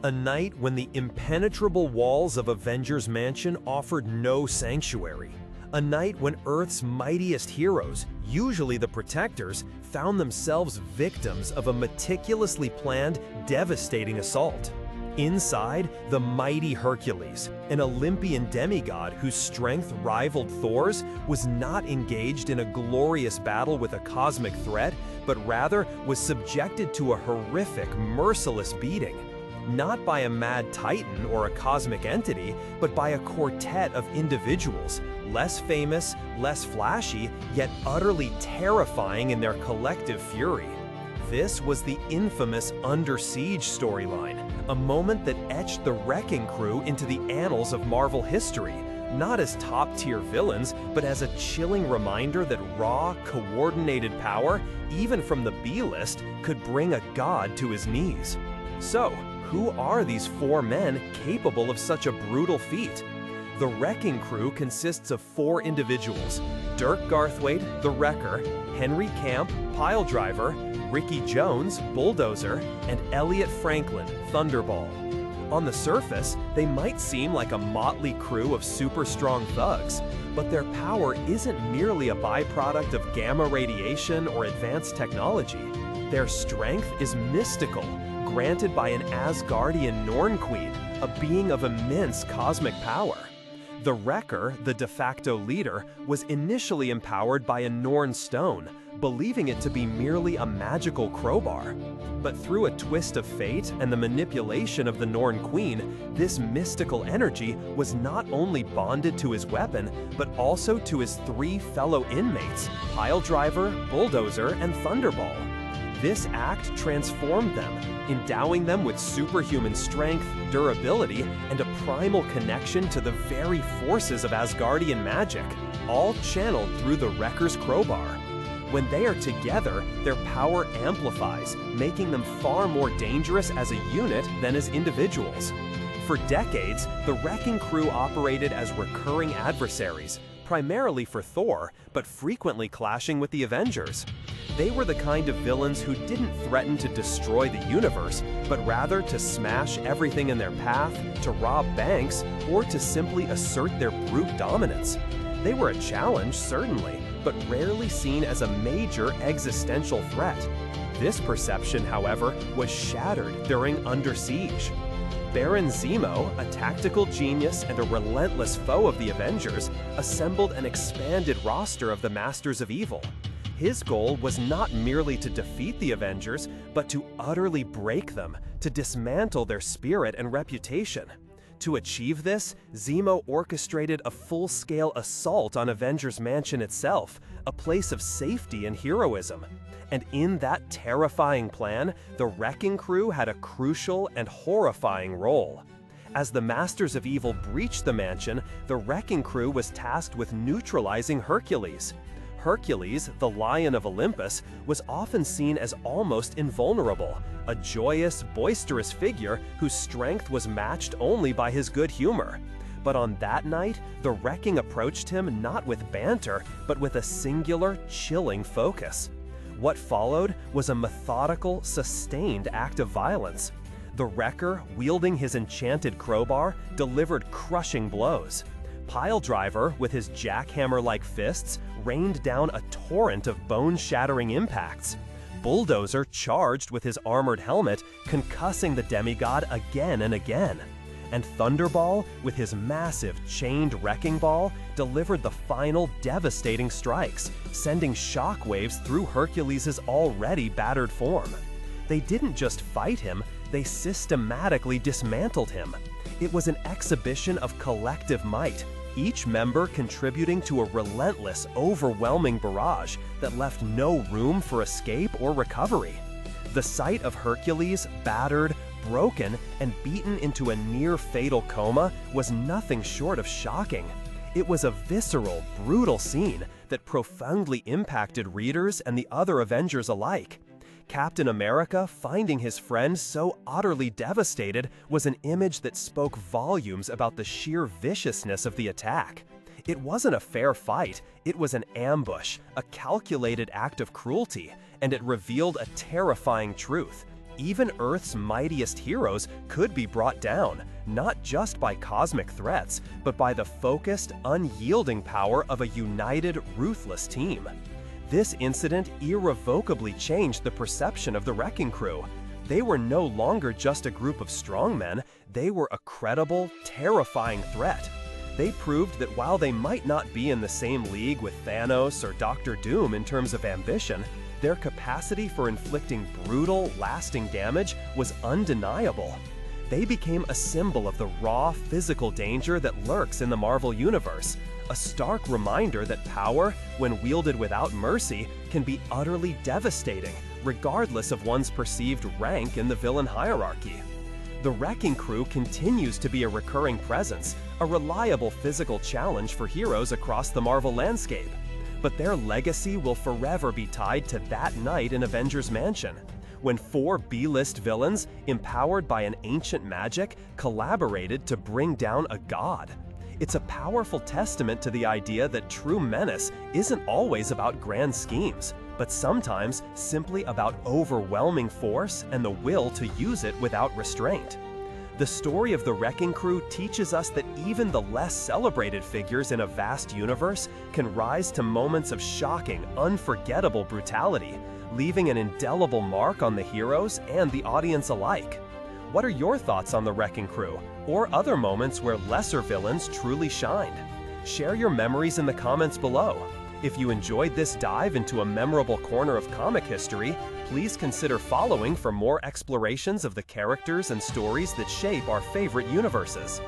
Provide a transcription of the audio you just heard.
A night when the impenetrable walls of Avengers Mansion offered no sanctuary. A night when Earth's mightiest heroes, usually the Protectors, found themselves victims of a meticulously planned, devastating assault. Inside, the mighty Hercules, an Olympian demigod whose strength rivaled Thor's, was not engaged in a glorious battle with a cosmic threat, but rather was subjected to a horrific, merciless beating. Not by a mad titan or a cosmic entity, but by a quartet of individuals, less famous, less flashy, yet utterly terrifying in their collective fury. This was the infamous Under Siege storyline, a moment that etched the Wrecking Crew into the annals of Marvel history, not as top-tier villains, but as a chilling reminder that raw, coordinated power, even from the B-list, could bring a god to his knees. So, who are these four men capable of such a brutal feat? The Wrecking Crew consists of four individuals: Dirk Garthwaite, the Wrecker, Henry Camp, Piledriver, Ricky Jones, Bulldozer, and Elliot Franklin, Thunderball. On the surface, they might seem like a motley crew of super-strong thugs, but their power isn't merely a byproduct of gamma radiation or advanced technology. Their strength is mystical, granted by an Asgardian Norn Queen, a being of immense cosmic power. The Wrecker, the de facto leader, was initially empowered by a Norn stone, believing it to be merely a magical crowbar. But through a twist of fate and the manipulation of the Norn Queen, this mystical energy was not only bonded to his weapon, but also to his three fellow inmates, Piledriver, Bulldozer, and Thunderball. This act transformed them, endowing them with superhuman strength, durability, and a primal connection to the very forces of Asgardian magic, all channeled through the Wrecker's crowbar. When they are together, their power amplifies, making them far more dangerous as a unit than as individuals. For decades, the Wrecking Crew operated as recurring adversaries, primarily for Thor, but frequently clashing with the Avengers. They were the kind of villains who didn't threaten to destroy the universe, but rather to smash everything in their path, to rob banks, or to simply assert their brute dominance. They were a challenge, certainly, but rarely seen as a major existential threat. This perception, however, was shattered during Under Siege. Baron Zemo, a tactical genius and a relentless foe of the Avengers, assembled an expanded roster of the Masters of Evil. His goal was not merely to defeat the Avengers, but to utterly break them, to dismantle their spirit and reputation. To achieve this, Zemo orchestrated a full-scale assault on Avengers Mansion itself, a place of safety and heroism. And in that terrifying plan, the Wrecking Crew had a crucial and horrifying role. As the Masters of Evil breached the mansion, the Wrecking Crew was tasked with neutralizing Hercules. Hercules, the Lion of Olympus, was often seen as almost invulnerable, a joyous, boisterous figure whose strength was matched only by his good humor. But on that night, the Wrecking approached him not with banter, but with a singular, chilling focus. What followed was a methodical, sustained act of violence. The Wrecker, wielding his enchanted crowbar, delivered crushing blows. Piledriver, with his jackhammer-like fists, rained down a torrent of bone-shattering impacts. Bulldozer charged with his armored helmet, concussing the demigod again and again. And Thunderball, with his massive chained wrecking ball, delivered the final devastating strikes, sending shockwaves through Hercules' already battered form. They didn't just fight him, they systematically dismantled him. It was an exhibition of collective might, each member contributing to a relentless, overwhelming barrage that left no room for escape or recovery. The sight of Hercules, battered, broken, and beaten into a near-fatal coma was nothing short of shocking. It was a visceral, brutal scene that profoundly impacted readers and the other Avengers alike. Captain America finding his friend so utterly devastated was an image that spoke volumes about the sheer viciousness of the attack. It wasn't a fair fight, it was an ambush, a calculated act of cruelty, and it revealed a terrifying truth. even Earth's mightiest heroes could be brought down, not just by cosmic threats, but by the focused, unyielding power of a united, ruthless team. This incident irrevocably changed the perception of the Wrecking Crew. They were no longer just a group of strongmen, they were a credible, terrifying threat. They proved that while they might not be in the same league with Thanos or Doctor Doom in terms of ambition, their capacity for inflicting brutal, lasting damage was undeniable. They became a symbol of the raw, physical danger that lurks in the Marvel Universe, a stark reminder that power, when wielded without mercy, can be utterly devastating, regardless of one's perceived rank in the villain hierarchy. The Wrecking Crew continues to be a recurring presence, a reliable physical challenge for heroes across the Marvel landscape. But their legacy will forever be tied to that night in Avengers Mansion, when 4 B-list villains, empowered by an ancient magic, collaborated to bring down a god. It's a powerful testament to the idea that true menace isn't always about grand schemes, but sometimes simply about overwhelming force and the will to use it without restraint. The story of the Wrecking Crew teaches us that even the less celebrated figures in a vast universe can rise to moments of shocking, unforgettable brutality, leaving an indelible mark on the heroes and the audience alike. What are your thoughts on the Wrecking Crew, or other moments where lesser villains truly shined? Share your memories in the comments below. If you enjoyed this dive into a memorable corner of comic history, please consider following for more explorations of the characters and stories that shape our favorite universes.